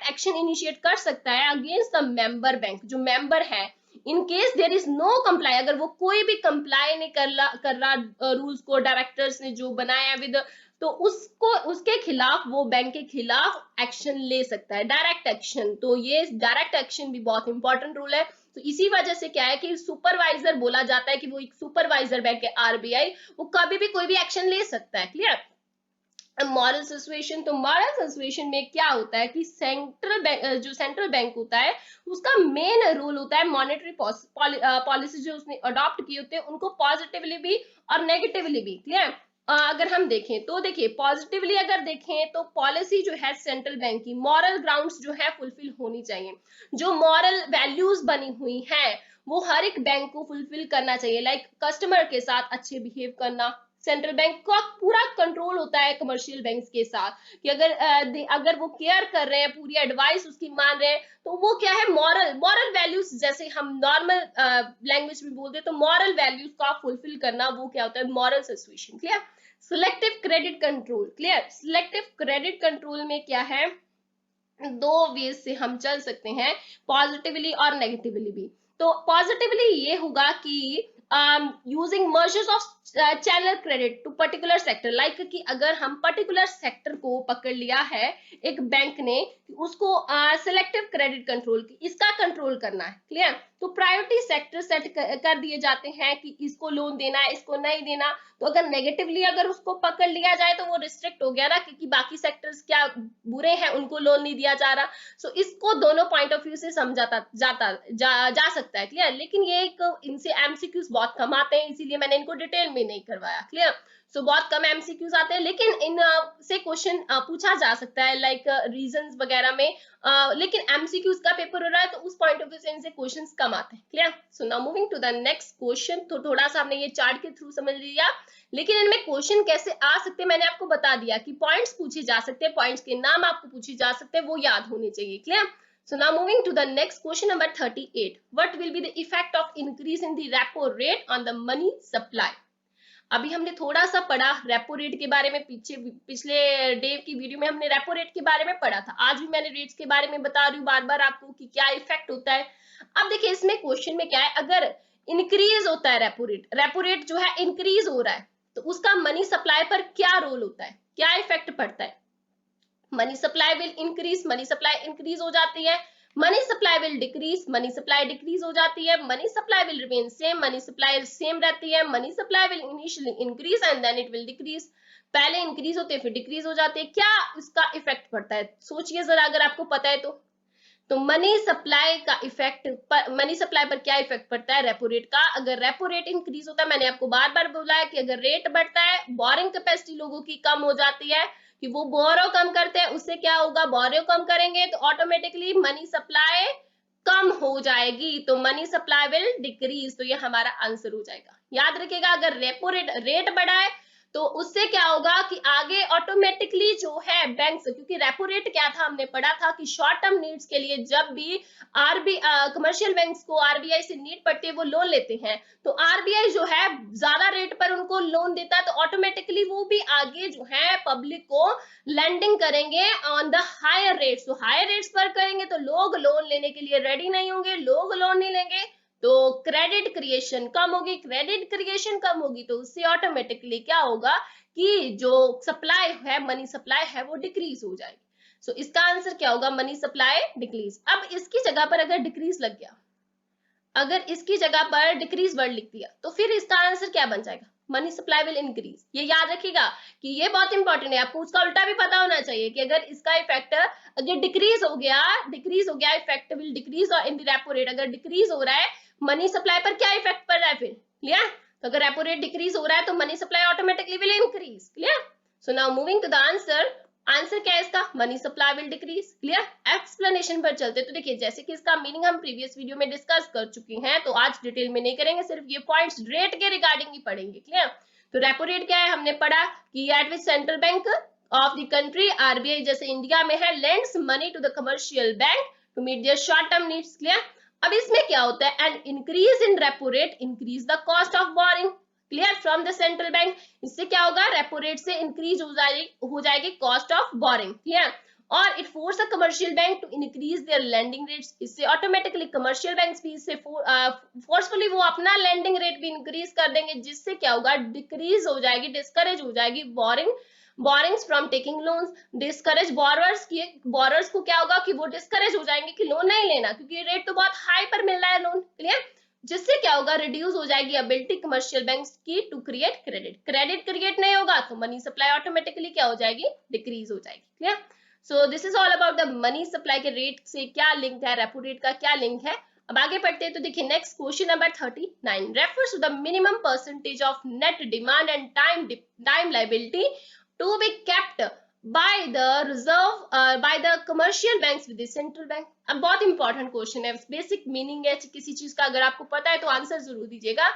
एक्शन इनिशिएट कर सकता है अगेंस्ट द मेंबर बैंक। जो मेंबर है in case there is no comply, अगर वो कोई भी कंप्लाई नहीं कर रहा रूल्स को डायरेक्टर्स ने जो बनाया विद, तो उसको उसके खिलाफ वो बैंक के खिलाफ एक्शन ले सकता है, डायरेक्ट एक्शन। तो ये डायरेक्ट एक्शन भी बहुत इंपॉर्टेंट रूल है। तो इसी वजह से क्या है कि सुपरवाइजर बोला जाता है कि वो एक सुपरवाइजर बैंक है आरबीआई, वो कभी भी कोई भी एक्शन ले सकता है। क्लियर? मॉरल सिचुएशन, तो मॉरल सिचुएशन में क्या होता है कि सेंट्रल बैंक, जो सेंट्रल बैंक होता है उसका मेन रोल होता है मॉनेटरी पॉलिसी जो उसने अडॉप्ट की होते हैं उनको पॉजिटिवली भी और नेगेटिवली भी। क्लियर? अगर हम देखें तो देखिए पॉजिटिवली अगर देखें तो पॉलिसी जो है सेंट्रल बैंक की मॉरल ग्राउंड्स जो है फुलफिल होनी चाहिए, जो मॉरल वैल्यूज बनी हुई हैं वो हर एक बैंक को फुलफिल करना चाहिए। लाइक कस्टमर के साथ अच्छे बिहेव करना, सेंट्रल बैंक का पूरा कंट्रोल होता है कमर्शियल बैंक्स के साथ कि अगर वो केयर कर रहे हैं, पूरी एडवाइस उसकी मान रहे हैं, तो वो क्या है मॉरल मॉरल वैल्यूज, जैसे हम नॉर्मल लैंग्वेज में बोलते हैं तो मॉरल वैल्यूज का फुलफिल करना वो क्या होता है moral situation. Clear? Selective credit control. Clear? Selective credit control में क्या है, दो वेज से हम चल सकते हैं, पॉजिटिवली और नेगेटिवली भी। तो पॉजिटिवली ये होगा कि using measures of channel credit to particular sector, like कि अगर हम पर्टिकुलर सेक्टर को पकड़ लिया है एक बैंक ने, उसको सिलेक्टिव क्रेडिट कंट्रोल की इसका कंट्रोल करना है। क्लियर? तो प्रायोरिटी सेक्टर सेट कर दिए जाते हैं कि इसको लोन देना है, इसको नहीं देना। तो अगर नेगेटिवली अगर उसको पकड़ लिया जाए तो वो रिस्ट्रिक्ट हो गया ना, क्योंकि बाकी सेक्टर्स क्या बुरे हैं उनको लोन नहीं दिया जा रहा। सो इसको दोनों पॉइंट ऑफ व्यू से समझाता जा सकता है। क्लियर? लेकिन ये एक इनसे एमसीक्यूज बहुत कम आते हैं, इसीलिए मैंने इनको डिटेल में नहीं करवाया। क्लियर? सो बहुत कम एमसीक्यूज आते हैं, लेकिन इन से क्वेश्चन पूछा जा सकता है लाइक रीजंस वगैरह में, लेकिन एमसीक्यूज का पेपर हो रहा है तो उस पॉइंट ऑफ व्यू से इनसे क्वेश्चंस कम आते हैं। Clear? So now moving to the next question. तो थोड़ा सा हमने ये चार्ट के थ्रू समझ लिया, लेकिन इनमें क्वेश्चन कैसे आ सकते हैं मैंने आपको बता दिया कि पॉइंट्स पूछे जा सकते हैं, पॉइंट्स के नाम आपको पूछे जा सकते हैं, वो याद होने चाहिए। Clear? So now moving to the next question number 38. What will be the effect of increase in the repo rate on the money supply? अभी हमने थोड़ा सा पढ़ा रेपो रेट के बारे में, पिछले डे की वीडियो में हमने रेपो रेट के बारे में पढ़ा था। आज भी मैंने रेट्स के बारे में बता रही हूँ बार बार आपको कि क्या इफेक्ट होता है। अब देखिए इसमें क्वेश्चन में क्या है, अगर इंक्रीज होता है रेपो रेट जो है इंक्रीज हो रहा है, तो उसका मनी सप्लाई पर क्या रोल होता है, क्या इफेक्ट पड़ता है। Money supply will increase, money supply increase हो जाती है, money supply will decrease, money supply decrease हो जाती है, money supply will remain same, money supply same रहती है, money supply will initially increase and then it will decrease, पहले increase होते हैं फिर डिक्रीज हो जाते हैं। क्या इसका इफेक्ट पड़ता है, सोचिए जरा अगर आपको पता है तो मनी सप्लाई का इफेक्ट मनी सप्लाई पर क्या इफेक्ट पड़ता है रेपो रेट का। अगर रेपो रेट इंक्रीज होता है, मैंने आपको बार बार बोला है कि अगर रेट बढ़ता है बोरिंग कैपेसिटी लोगों की कम हो जाती है, कि वो बोरो कम करते हैं, उससे क्या होगा, बोरो कम करेंगे तो ऑटोमेटिकली मनी सप्लाई कम हो जाएगी, तो मनी सप्लाई विल डिक्रीज। तो ये हमारा आंसर हो जाएगा। याद रखिएगा अगर रेपो रेट बढ़ा है तो उससे क्या होगा कि आगे ऑटोमेटिकली जो है बैंक्स, क्योंकि रेपो रेट क्या था हमने पढ़ा था कि शॉर्ट टर्म नीड्स के लिए जब भी कमर्शियल बैंक्स को आरबीआई से नीड पड़ती है वो लोन लेते हैं, तो आरबीआई जो है ज्यादा रेट पर उनको लोन देता है, तो ऑटोमेटिकली वो भी आगे जो है पब्लिक को लेंडिंग करेंगे ऑन द हायर रेट्स। तो हायर रेट्स पर करेंगे तो लोग लोन लेने के लिए रेडी नहीं होंगे, लोग लोन नहीं लेंगे तो क्रेडिट क्रिएशन कम होगी, क्रेडिट क्रिएशन कम होगी तो उससे ऑटोमेटिकली क्या होगा कि जो सप्लाई है मनी सप्लाई है वो डिक्रीज हो जाएगी। सो इसका आंसर क्या होगा, मनी सप्लाई डिक्रीज। अब इसकी जगह पर अगर डिक्रीज लग गया, अगर इसकी जगह पर डिक्रीज वर्ड लिख दिया तो फिर इसका आंसर क्या बन जाएगा, मनी सप्लाई विल इंक्रीज। ये याद रखिएगा कि ये बहुत इंपॉर्टेंट है, आपको उसका उल्टा भी पता होना चाहिए कि अगर इसका इफेक्ट अगर डिक्रीज हो गया इफेक्ट विल डिक्रीज और इन द रेपो रेट अगर डिक्रीज हो रहा है मनी सप्लाई पर क्या इफेक्ट पड़ रहा है फिर। क्लियर? तो अगर रेपो रेट डिक्रीज हो रहा है तो money supply automatically will increase. Clear? So now moving to the answer. Answer क्या है इसका, money supply will decrease. Clear? Explanation पर चलते तो देखिए जैसे कि इसका मीनिंग हम प्रीवियस वीडियो में डिस्कस कर चुके हैं, तो आज डिटेल में नहीं करेंगे, सिर्फ ये पॉइंट्स रेट के रिगार्डिंग ही पढ़ेंगे। क्लियर? तो रेपो रेट क्या है हमने पढ़ा कि at which central bank of the country RBI जैसे इंडिया में है lends money to the commercial bank to meet their short term needs. Clear? अब इसमें क्या होता है, and increase in repo rate increase the cost of borrowing. Clear? From the central bank, इससे क्या होगा रेपो रेट से इंक्रीज हो जाएगी कॉस्ट ऑफ बोरिंग। क्लियर? और it force a commercial bank to increase their lending rates. इससे automatically commercial banks भी इससे फोर्सफुली वो अपना लेंडिंग रेट भी इंक्रीज कर देंगे, जिससे क्या होगा, डिक्रीज हो जाएगी, डिस्करेज हो जाएगी borings from taking loans. Discourage borers को क्या होगा कि वो डिस्करेज हो जाएंगे कि लोन नहीं लेना, क्योंकि रेट तो बहुत हाई पर मिल रहा है लोन। क्लियर? जिससे क्या होगा, रिड्यूस हो जाएगी एबिलिटी कमर्शियल बैंक्स की टू क्रिएट क्रेडिट क्रिएट नहीं होगा तो मनी सप्लाई ऑटोमेटिकली क्या हो जाएगी, डिक्रीज हो जाएगी। Clear? So this is all about the money supply के रेट से क्या लिंक है, रेपो रेट का क्या लिंक है। अब आगे पढ़ते हैं तो देखिए next question number 39 refers to the minimum percentage of net demand and time liability to be kept by the reserve by the commercial banks with the central bank। अब बहुत इंपॉर्टेंट क्वेश्चन है, बेसिक मीनिंग है किसी चीज का, अगर आपको पता है तो आंसर जरूर दीजिएगा।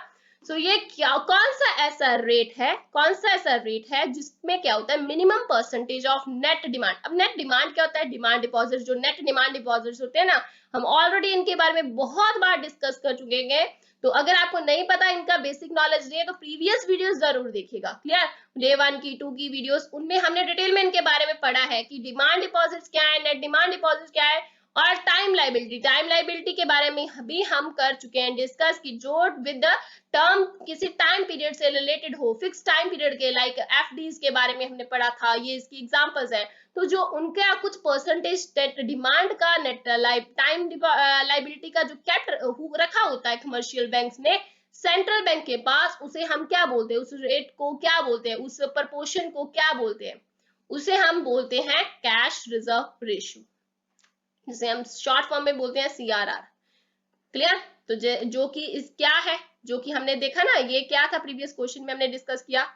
सो ये क्या, कौन सा ऐसा रेट है जिसमें क्या होता है, minimum percentage of net demand. अब नेट डिमांड क्या होता है, डिमांड डिपॉजिट, जो नेट डिमांड डिपॉजिट्स होते हैं ना, हम ऑलरेडी इनके बारे में बहुत बार डिस्कस कर चुके हैं। तो अगर आपको नहीं पता, इनका बेसिक नॉलेज नहीं है, तो प्रीवियस वीडियोस जरूर देखिएगा। क्लियर? डे 1 की 2 की वीडियोस, उनमें हमने डिटेल में इनके बारे में पढ़ा है कि डिमांड डिपॉजिट्स क्या है, नेट डिमांड डिपॉजिट क्या है, और टाइम लायबिलिटी के बारे में भी हम कर चुके हैं डिस्कस, की जो विद द टर्म किसी टाइम पीरियड से रिलेटेड हो, फिक्स टाइम पीरियड के, लाइक एफडीज के बारे में हमने पढ़ा था, ये इसकी एग्जांपल्स है। तो जो उनका कुछ परसेंटेज नेट डिमांड का, नेट टाइम लायबिलिटी का जो कैप रखा होता है कमर्शियल बैंक्स ने सेंट्रल बैंक के पास, उसे हम क्या बोलते हैं, उस रेट को क्या बोलते हैं, उस प्रपोर्शन को क्या बोलते हैं, उसे हम बोलते हैं कैश रिजर्व रेशियो, जिसे हम शॉर्ट फॉर्म में बोलते हैं सीआरआर। क्लियर? तो जो कि इस क्या है, जो कि हमने देखा ना, ये क्या था प्रीवियस क्वेश्चन में हमने डिस्कस किया,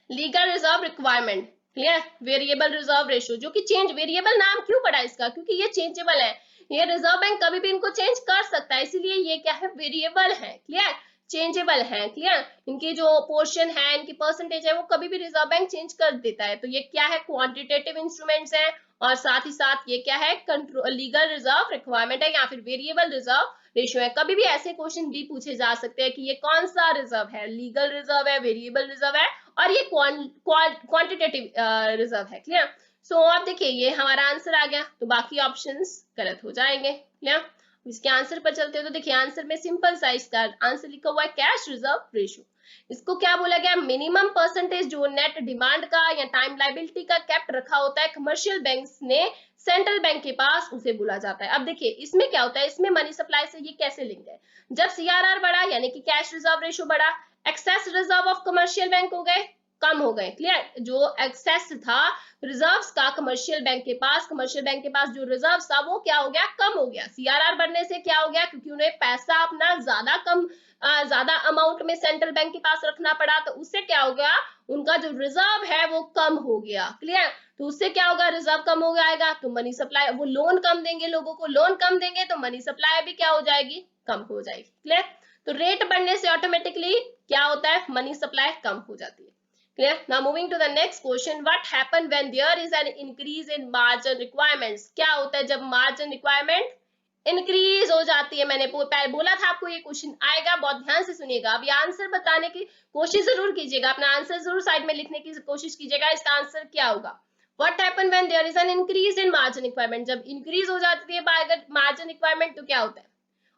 legal reserve requirement. Clear? Variable reserve ratio, जो कि चेंज, वेरिएबल नाम क्यों पड़ा इसका, क्योंकि ये चेंजेबल है, ये रिजर्व बैंक कभी भी इनको चेंज कर सकता है, इसीलिए ये क्या है, वेरिएबल है। क्लियर? चेंजेबल है। क्लियर? इनकी जो पोर्शन है, इनकी परसेंटेज है, वो कभी भी रिजर्व बैंक चेंज कर देता है। तो ये क्या है, क्वांटिटेटिव इंस्ट्रूमेंट्स है, और साथ ही साथ ये क्या है, कंट्रोल लीगल रिजर्व रिक्वायरमेंट है, या फिर वेरिएबल रिजर्व रेशियो है। कभी भी ऐसे क्वेश्चन भी पूछे जा सकते हैं कि ये कौन सा रिजर्व है, लीगल रिजर्व है, वेरिएबल रिजर्व है, और ये क्वांटिटेटिव रिजर्व है। क्लियर? सो अब देखिए ये हमारा आंसर आ गया, तो बाकी ऑप्शंस गलत हो जाएंगे। क्लियर? इसके आंसर पर चलते हैं तो देखिए आंसर में सिंपल सा इसका आंसर लिखा हुआ है कैश रिजर्व रेशियो। इसको क्या बोला गया, मिनिमम परसेंटेज जो नेट डिमांड का या टाइम लायबिलिटी का कैप रखा होता है कमर्शियल बैंक्स ने सेंट्रल बैंक के पास, उसे बोला जाता है। अब देखिए इसमें क्या होता है, इसमें मनी सप्लाई से ये कैसे लिंक है, जब सीआरआर बढ़ा यानी कि कैश रिजर्व रेशियो बढ़ा, excess reserve of commercial bank हो गए, कम हो गए। क्लियर? जो एक्सेस था रिजर्व्स का कमर्शियल बैंक के पास जो रिजर्व था वो क्या हो गया, कम हो गया। सीआरआर बढ़ने से क्या हो गया, क्योंकि उन्हें पैसा अपना ज्यादा अमाउंट में सेंट्रल बैंक के पास रखना पड़ा, तो उससे क्या हो गया, उनका जो रिजर्व है वो कम हो गया। क्लियर? तो उससे क्या होगा, रिजर्व कम हो जाएगा, तो मनी सप्लाई, वो लोन कम देंगे, लोगों को लोन कम देंगे, तो मनी सप्लाई भी क्या हो जाएगी, कम हो जाएगी। क्लियर? तो रेट बढ़ने से ऑटोमेटिकली क्या होता है, मनी सप्लाई कम हो जाती है। Clear? Now moving to the next question, what happen when there is an increase in margin requirements? क्या होता है जब margin requirement इंक्रीज हो जाती है। मैंने बोला था आपको ये क्वेश्चन आएगा, बहुत ध्यान से सुनिएगा। अब ये आंसर बताने की कोशिश जरूर कीजिएगा, अपना आंसर जरूर साइड में लिखने की कोशिश कीजिएगा, इसका आंसर क्या होगा। What happen when there is an increase in margin requirement? जब इंक्रीज हो जाती है मार्जिन रिक्वायरमेंट, तो क्या होता है,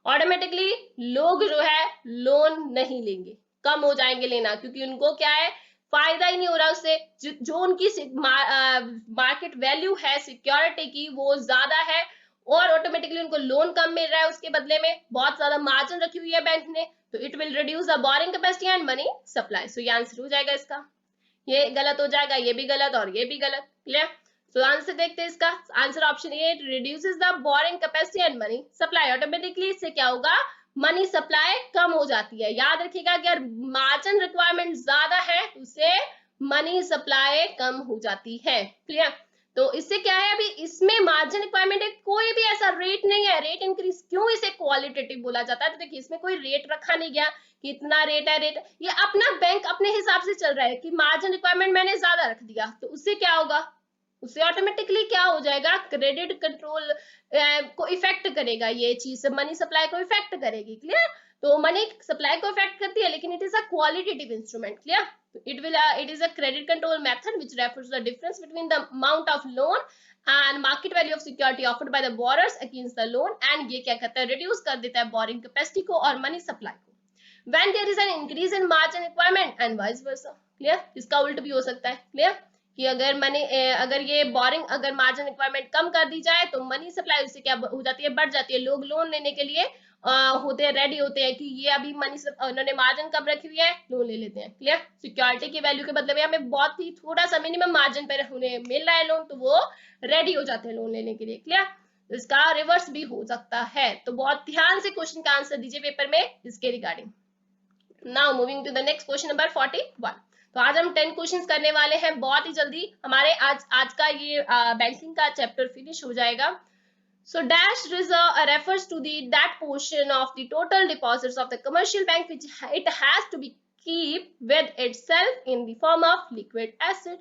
ऑटोमेटिकली लोग जो है लोन नहीं लेंगे, कम हो जाएंगे लेना, क्योंकि उनको क्या है, फायदा ही नहीं हो रहा उससे, जो उनकी मार्केट वैल्यू है सिक्योरिटी की वो ज्यादा है, और ऑटोमेटिकली उनको लोन कम मिल रहा है, उसके बदले में बहुत ज्यादा मार्जिन रखी हुई है बैंक ने, तो it will reduce the borrowing capacity and money supply. So ये आंसर हो जाएगा इसका, ये गलत हो जाएगा, ये भी गलत और ये भी गलत। क्लियर? सो आंसर देखते हैं इसका, answer option A, reduces the borrowing capacity and money supply. Automatically इससे क्या होगा, मनी सप्लाई कम हो जाती है। याद रखिएगा कि अगर मार्जिन रिक्वायरमेंट ज्यादा है तो उससे मनी सप्लाई कम हो जाती है। क्लियर? तो इससे क्या है, अभी इसमें मार्जिन रिक्वायरमेंट है, कोई भी ऐसा रेट नहीं है, रेट इंक्रीज, क्यों इसे क्वालिटेटिव बोला जाता है, तो देखिए इसमें कोई रेट रखा नहीं गया कि इतना रेट है, रेट ये अपना बैंक अपने हिसाब से चल रहा है कि मार्जिन रिक्वायरमेंट मैंने ज्यादा रख दिया, तो उससे क्या होगा, उससे ऑटोमेटिकली क्या हो जाएगा, क्रेडिट कंट्रोल को इफेक्ट करेगा, ये चीज मनी सप्लाई को इफेक्ट करेगी। क्लियर? तो मनी सप्लाई को इफेक्ट करती है, लेकिन it is a qualitative instrument. Clear? it is a credit control method which refers to the difference between the amount of loan and market value of security offered by the borers against the loan, and ये क्या कहता है, reduce कर देता है boring capacity को और money supply को। When there is an increase in margin requirement and vice versa. Clear, इसका उल्ट भी हो सकता है। क्लियर, कि अगर ये बोरिंग अगर मार्जिन रिक्वायरमेंट कम कर दी जाए तो मनी सप्लाई उससे क्या हो जाती है, बढ़ जाती है। लोग लोन लेने के लिए होते हैं, रेडी होते हैं कि ये अभी उन्होंने मार्जिन कम रखी हुई है, लोन ले लेते हैं। क्लियर, सिक्योरिटी की वैल्यू के बदले में हमें बहुत ही थोड़ा सा मिनिमम मार्जिन पर उन्हें मिल रहा है लोन, तो वो रेडी हो जाते हैं लोन लेने के लिए। क्लियर, तो इसका रिवर्स भी हो सकता है। तो बहुत ध्यान से क्वेश्चन का आंसर दीजिए पेपर में इसके regarding. Now moving to the next question number 41। तो आज हम 10 क्वेश्चंस करने वाले हैं बहुत ही जल्दी। हमारे आज का ये बैंकिंग का चैप्टर फिनिश हो जाएगा। So dash reserve refers to that portion of the total deposits of the commercial bank which it has to be keep with itself in the form of liquid asset.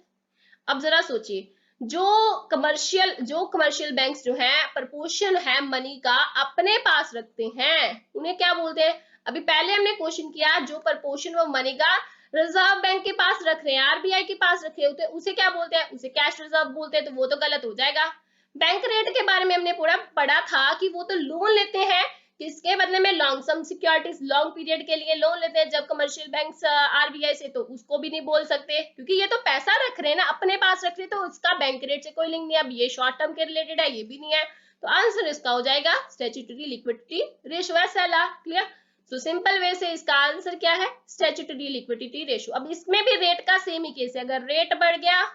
अब जरा सोचिए, जो commercial banks जो हैं proportion है money का अपने पास रखते हैं, उन्हें क्या बोलते हैं। अभी पहले हमने क्वेश्चन किया, जो प्रपोर्शन वो मनी का रिजर्व बैंक के पास रख रहे हैं, आरबीआई के पास रखे होते हैं, उसे क्या बोलते हैं, उसे कैश रिजर्व बोलते हैं। तो वो तो गलत हो जाएगा। बैंक रेट के बारे में हमने पूरा पढ़ा था कि वो तो लोन लेते हैं, किसके बदले में, लॉन्ग सम सिक्योरिटीज, लॉन्ग पीरियड के लिए लोन लेते हैं जब कमर्शियल बैंक्स आरबीआई से, तो उसको भी नहीं बोल सकते क्योंकि ये तो पैसा रख रहे हैं ना, अपने पास रख रहे हैं, तो उसका बैंक रेट से कोई लिंक नहीं है। अब ये शॉर्ट टर्म के रिलेटेड है, ये भी नहीं है। तो आंसर इसका हो जाएगा statutory liquidity ratio, SLR. Clear, तो सिंपल वे से इसका आंसर क्या है, स्टैट्यूटरी लिक्विडिटी रेशियो। अब इसमें भी रेट का सेम ही केस है, अगर रेट बढ़ गया,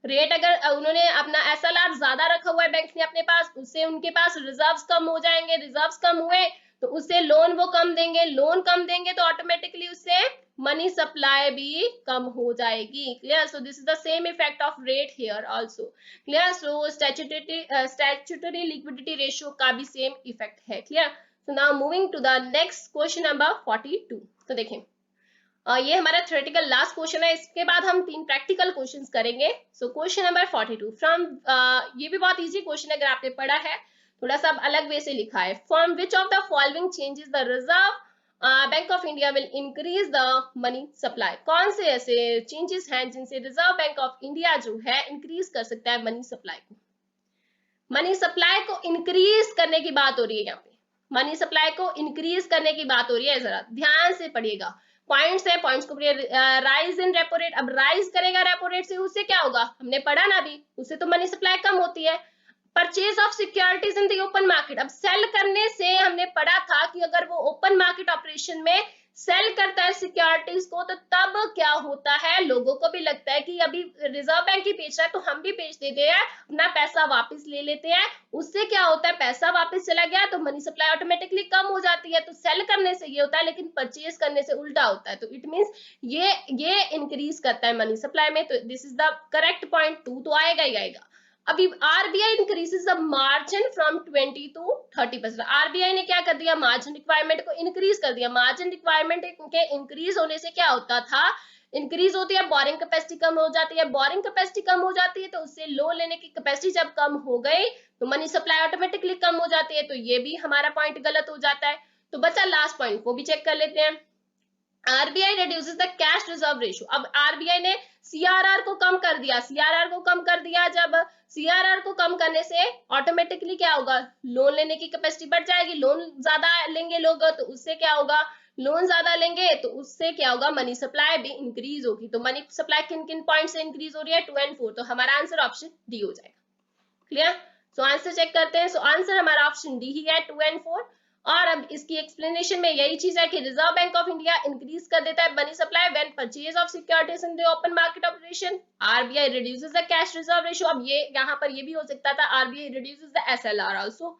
रेट अगर उन्होंने अपना एसएलआर ज्यादा रखा हुआ है बैंक ने अपने पास, उससे उनके पास रिजर्व्स कम हो जाएंगे, रिजर्व्स कम हुए तो उससे लोन वो कम देंगे, लोन कम देंगे तो ऑटोमेटिकली उससे मनी सप्लाई भी कम हो जाएगी। Clear, so this is the same effect of rate here also. Clear, so statutory liquidity ratio का भी सेम इफेक्ट है। Clear, so now moving to the next question number 42। तो देखें, ये हमारा थ्योरेटिकल लास्ट क्वेश्चन है, इसके बाद हम 3 प्रैक्टिकल क्वेश्चंस करेंगे। सो क्वेश्चन नंबर 42 फ्रॉम, ये भी बहुत इजी क्वेश्चन है अगर आपने पढ़ा है, थोड़ा सा अलग वे से लिखा है। From which of the following changes the reserve bank of India will increase the money supply. कौन से ऐसे चेंजेस हैं जिनसे रिजर्व बैंक ऑफ इंडिया जो है इंक्रीज कर सकता है मनी सप्लाई को। मनी सप्लाई को इंक्रीज करने की बात हो रही है, यहाँ पे मनी सप्लाई को इंक्रीज करने की बात हो रही है, जरा ध्यान से पढ़िएगा। पॉइंट्स है, पॉइंट्स को राइज इन रेपो रेट। अब राइज करेगा रेपो रेट से, उससे क्या होगा, हमने पढ़ा ना अभी, उससे तो मनी सप्लाई कम होती है। Purchase of securities in the open market, अब सेल करने से हमने पढ़ा था कि अगर वो ओपन मार्केट ऑपरेशन में सेल करता है सिक्योरिटीज को, तो तब क्या होता है, लोगों को भी लगता है कि अभी रिजर्व बैंक ही बेच रहा है तो हम भी बेच देते हैं, अपना पैसा वापस ले लेते हैं। उससे क्या होता है, पैसा वापस चला गया तो मनी सप्लाई ऑटोमेटिकली कम हो जाती है। तो सेल करने से ये होता है, लेकिन परचेज करने से उल्टा होता है। तो इट मींस ये इंक्रीज करता है मनी सप्लाई में। तो this is the correct point 2 तो आएगा ही आएगा। अभी RBI increases the margin from 20 to 30%। RBI ने क्या कर दिया, मार्जिन रिक्वायरमेंट को इंक्रीज कर दिया। मार्जिन रिक्वायरमेंट के इंक्रीज होने से क्या होता था, इंक्रीज होती है, बोरिंग कैपेसिटी कम हो जाती है। बोरिंग कैपेसिटी कम हो जाती है तो उससे लोन लेने की कैपेसिटी जब कम हो गई तो मनी सप्लाई ऑटोमेटिकली कम हो जाती है। तो ये भी हमारा पॉइंट गलत हो जाता है। तो बचा लास्ट पॉइंट, वो भी चेक कर लेते हैं। RBI reduces the cash reserve ratio. अब आरबीआई ने सीआरआर को कम कर दिया। सीआरआर को कम कर दिया, जब सीआरआर को कम करने से ऑटोमेटिकली क्या होगा, लोन लेने की कैपेसिटी बढ़ जाएगी। लोन ज्यादा लेंगे लोग तो उससे क्या होगा, लोन ज्यादा लेंगे तो उससे क्या होगा, मनी सप्लाई भी इंक्रीज होगी। तो मनी सप्लाई किन किन पॉइंट से इंक्रीज हो रही है, 2 और 4। तो हमारा आंसर ऑप्शन डी हो जाएगा। क्लियर, सो आंसर चेक करते हैं। सो आंसर हमारा ऑप्शन डी ही है, 2 और 4। और अब इसकी एक्सप्लेनेशन में यही चीज है कि reserve bank of India increase कर देता है money supply when purchase of securities in the open market operation. RBI reduces the cash reserve ratio. अब ये यहाँ पर ये भी हो सकता था, RBI reduces the SLR also.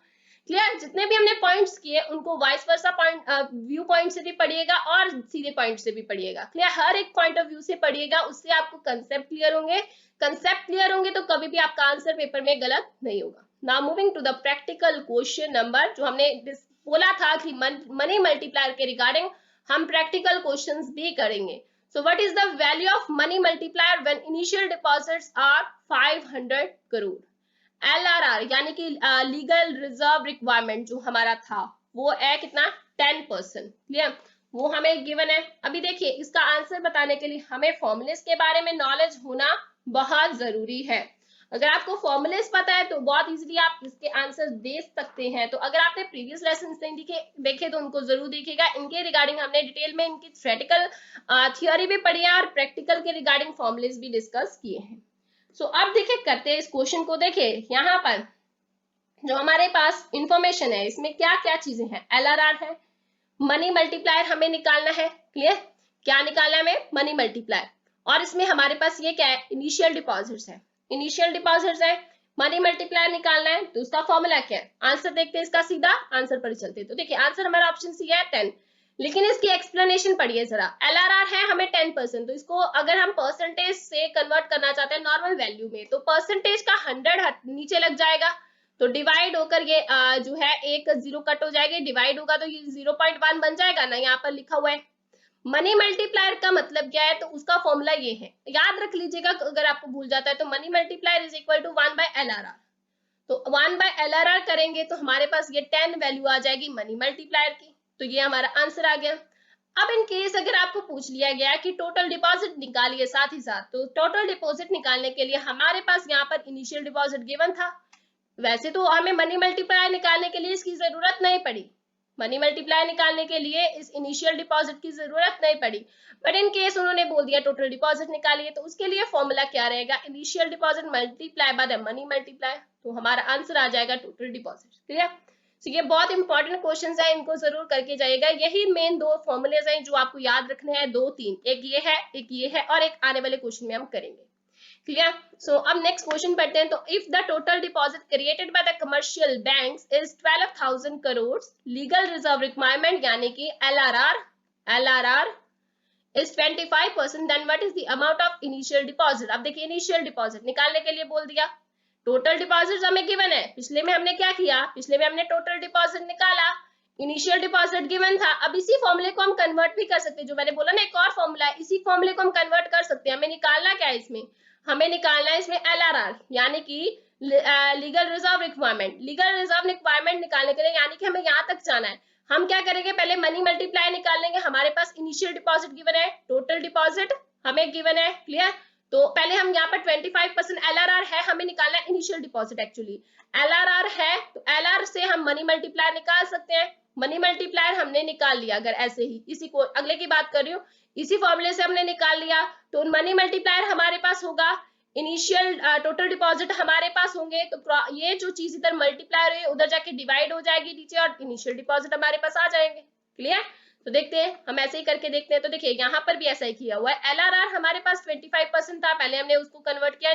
Clear, जितने भी हमने पॉइंट्स किए उनको vice versa point view point से भी पढ़िएगा और सीधे पॉइंट से भी पढ़िएगा। क्लियर, हर एक पॉइंट ऑफ व्यू से पढ़िएगा, उससे आपको कंसेप्ट क्लियर होंगे। कंसेप्ट क्लियर होंगे तो कभी भी आपका आंसर पेपर में गलत नहीं होगा। Now moving to the practical question number, जो हमने बोला था कि मनी मल्टीप्लायर के रिगार्डिंग हम प्रैक्टिकल क्वेश्चंस भी करेंगे। So what is the value of money multiplier when initial deposits are 500 crore. LRR यानी कि लीगल रिजर्व रिक्वायरमेंट जो हमारा था वो है कितना, 10%। क्लियर, वो हमें गिवन है। अभी देखिए, इसका आंसर बताने के लिए हमें फॉर्मूलेस के बारे में नॉलेज होना बहुत जरूरी है। अगर आपको फॉर्मूलेस पता है तो बहुत इजीली आप इसके आंसर दे सकते हैं। तो अगर आपने प्रीवियस लेसन नहीं देखे तो उनको जरूर देखिएगा। इनके रिगार्डिंग हमने डिटेल में इनकी थ्योरेटिकल थियोरी भी पढ़ी है और प्रैक्टिकल के रिगार्डिंग फॉर्मूलेस भी डिस्कस किए हैं। सो अब देखिए करते हैं इस क्वेश्चन को। देखिए यहाँ पर जो हमारे पास इंफॉर्मेशन है इसमें क्या क्या चीजें हैं। LRR है, मनी मल्टीप्लायर हमें निकालना है। क्लियर, क्या निकालना है हमें? Money multiplier. और इसमें हमारे पास ये क्या है? इनिशियल डिपॉजिट्स है। इनिशियल डिपॉजिट्स है, मनी मल्टीप्लायर निकालना है, तो उसका फॉर्मूला क्या है? आंसर देखते हैं इसका, सीधा आंसर पर चलते हैं। तो देखिए आंसर हमारा ऑप्शन सी है 10, लेकिन इसकी एक्सप्लेनेशन पढ़िए जरा। LRR है हमें 10%, तो इसको अगर हम परसेंटेज से कन्वर्ट करना चाहते हैं नॉर्मल वैल्यू में, तो परसेंटेज का 100 नीचे लग जाएगा, तो डिवाइड होकर ये जो है एक जीरो कट हो जाएगी, डिवाइड होगा तो ये 0.1 बन जाएगा ना, यहाँ पर लिखा हुआ है। मनी मल्टीप्लायर का मतलब क्या है? तो उसका फॉर्मूला ये है, याद रख लीजिएगा अगर आपको भूल जाता है तो। Money multiplier is equal to 1/LRR। तो 1/LRR करेंगे तो हमारे पास ये 10 वैल्यू आ जाएगी मनी मल्टीप्लायर की। तो ये हमारा आंसर आ गया। अब इन केस अगर आपको पूछ लिया गया कि टोटल डिपॉजिट निकालिए साथ ही साथ, तो टोटल डिपॉजिट निकालने के लिए हमारे पास यहाँ पर इनिशियल डिपॉजिट गिवन था। वैसे तो हमें मनी मल्टीप्लायर निकालने के लिए इसकी जरूरत नहीं पड़ी, मनी मल्टीप्लायर निकालने के लिए इस इनिशियल डिपॉजिट की जरूरत नहीं पड़ी, बट इन केस उन्होंने बोल दिया टोटल डिपॉजिट निकालिए, तो उसके लिए फॉर्मूला क्या रहेगा? Initial deposit multiply by the money multiplier. तो हमारा आंसर आ जाएगा टोटल डिपॉजिट। क्लियर? तो ये बहुत इंपॉर्टेंट क्वेश्चन है, इनको जरूर करके जाइएगा। यही मेन दो फॉर्मूलेज हैं जो आपको याद रखने हैं, दो तीन, एक ये है और एक आने वाले क्वेश्चन में हम करेंगे। क्लियर? सो अब नेक्स्ट क्वेश्चन पढ़ते हैं। तो if the total deposit created by the commercial banks is 12,000 crore, legal reserve requirement यानी कि LRR is 25%, then what is the amount of initial deposit? अब देखिए इनिशियल डिपॉजिट निकालने के लिए बोल दिया, टोटल डिपॉजिट हमें गिवन है। पिछले में हमने क्या किया? पिछले में हमने टोटल डिपॉजिट निकाला, इनिशियल डिपॉजिट गिवन था। अब इसी फॉर्मूले को हम कन्वर्ट भी कर सकते हैं, जो मैंने बोला ना एक और फॉर्मूला है, इसी फॉर्मूले को हम कन्वर्ट कर सकते हैं। हमें निकालना क्या है इसमें? हमें निकालना है इसमें LRR यानी कि legal reserve requirement. Legal reserve requirement निकालने के लिए यानी कि हमें यहाँ तक जाना है। हम क्या करेंगे? पहले मनी मल्टीप्लाई निकाल लेंगे। हमारे पास इनिशियल डिपॉजिट गिवन है, टोटल डिपॉजिट हमें गिवन है। क्लियर? तो पहले हम यहाँ पर 25% LRR है, हमें निकालना है इनिशियल डिपॉजिट। एक्चुअली LRR है तो LR से हम मनी मल्टीप्लायर निकाल सकते हैं। मनी मल्टीप्लायर हमने निकाल लिया, अगर ऐसे ही इसी को अगले की बात कर रही हूँ, इसी फॉर्मूले से हमने निकाल लिया, तो मनी मल्टीप्लायर हमारे पास होगा, इनिशियल टोटल डिपॉजिट हमारे पास होंगे, तो ये जो चीज इधर मल्टीप्लायर है उधर जाके डिवाइड हो जाएगी नीचे और इनिशियल डिपॉजिट हमारे पास आ जाएंगे। क्लियर? तो देखते हैं, हम ऐसे ही करके देखते हैं। तो देखिए यहाँ पर भी ऐसा ही किया हुआ है। LRR हमारे पास 25% था, पहले हमने उसको कन्वर्ट किया,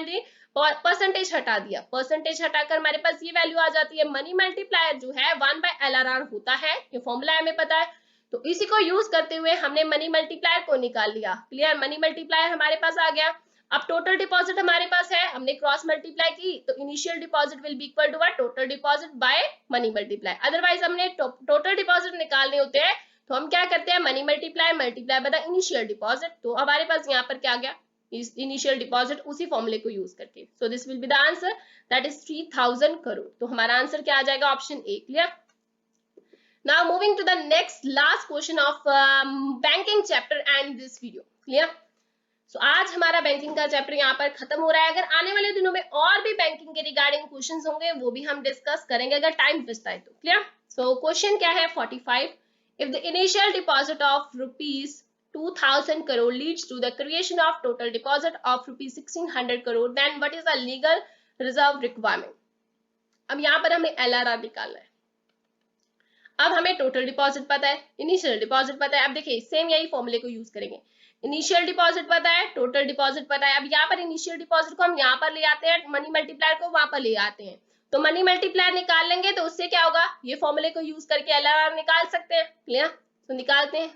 परसेंटेज हटा दिया, परसेंटेज हटाकर हमारे पास ये वैल्यू आ जाती है। मनी मल्टीप्लायर जो है 1/LRR होता है, ये फॉर्मूला हमें पता है, तो इसी को यूज करते हुए हमने मनी मल्टीप्लायर को निकाल लिया। क्लियर? मनी मल्टीप्लायर हमारे पास आ गया। अब टोटल डिपॉजिट हमारे पास है, हमने क्रॉस मल्टीप्लाई की, तो initial deposit will be equal to what? Total deposit by money multiply. Otherwise हमने टोटल डिपॉजिट निकालने होते हैं तो हम क्या करते हैं? Money multiply by the initial deposit. तो हमारे पास यहाँ पर क्या गया? इनिशियल डिपॉजिट उसी फॉर्मूले को यूज करके। सो this will be the answer, that is 3,000 crore. तो हमारा आंसर क्या आ जाएगा? Option A. Clear? Now moving to the next last question of banking chapter and this video. Clear? So आज हमारा बैंकिंग का चैप्टर यहाँ पर खत्म हो रहा है। अगर आने वाले दिनों में और भी बैंकिंग के रिगार्डिंग क्वेश्चंस होंगे वो भी हम डिस्कस करेंगे अगर टाइम बचता है तो। क्लियर? सो क्वेश्चन क्या है? 45, if the initial deposit of ₹2,000 crore leads to the creation of total deposit of ₹1,600 crore, then what is the legal reserve requirement? अब यहाँ पर हमें LRR निकालना है। अब हमें टोटल डिपॉजिट पता है, इनिशियल डिपॉजिट पता है। अब देखिए सेम यही फॉर्मूले को यूज करेंगे। इनिशियल डिपॉजिट पता है, टोटल डिपॉजिट पता है। अब यहाँ पर इनिशियल डिपॉजिट को हम यहाँ पर ले आते हैं, मनी मल्टीप्लायर को वहां पर ले आते हैं, तो मनी मल्टीप्लायर निकाल लेंगे, तो उससे क्या होगा? ये फॉर्मूले को यूज करके LRR निकाल सकते हैं। क्लियर? तो निकालते हैं।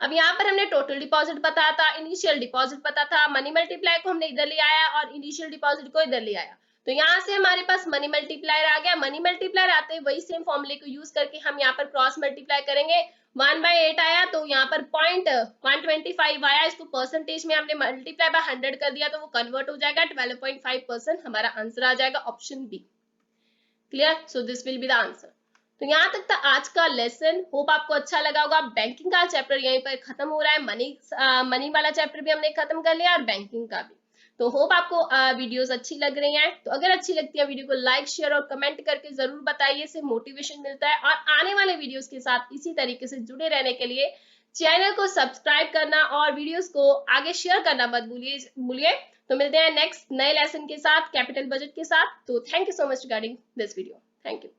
अब यहाँ पर हमने टोटल डिपॉजिट पता था, इनिशियल डिपॉजिट पता था, मनी मल्टीप्लायर को हमने इधर ले आया और इनिशियल डिपॉजिट को इधर ले आया, तो यहाँ से हमारे पास मनी मल्टीप्लायर आ गया। मनी मल्टीप्लायर आते हैं वही सेम फॉर्मूले को यूज करके हम यहाँ पर क्रॉस मल्टीप्लाई करेंगे। 1/8 आया तो यहाँ पर 0.125 आया, इसको परसेंटेज में हमने मल्टीप्लाई बाय 100 कर दिया तो वो कन्वर्ट हो जाएगा 12.5%। हमारा आंसर आ जाएगा option B. Clear? So this will be the answer. तो यहाँ तक था आज का लेसन, होप आपको अच्छा लगा होगा। बैंकिंग का चैप्टर यहीं पर खत्म हो रहा है, मनी वाला चैप्टर भी हमने खत्म कर लिया और बैंकिंग का भी। तो होप आपको वीडियोस अच्छी लग रही हैं। तो अगर अच्छी लगती है वीडियो को लाइक शेयर और कमेंट करके जरूर बताइए, इससे मोटिवेशन मिलता है। और आने वाले वीडियोस के साथ इसी तरीके से जुड़े रहने के लिए चैनल को सब्सक्राइब करना और वीडियोस को आगे शेयर करना मत भूलिए। तो मिलते हैं नेक्स्ट नए लेसन के साथ, कैपिटल बजट के साथ। तो thank you so much regarding this video. Thank you.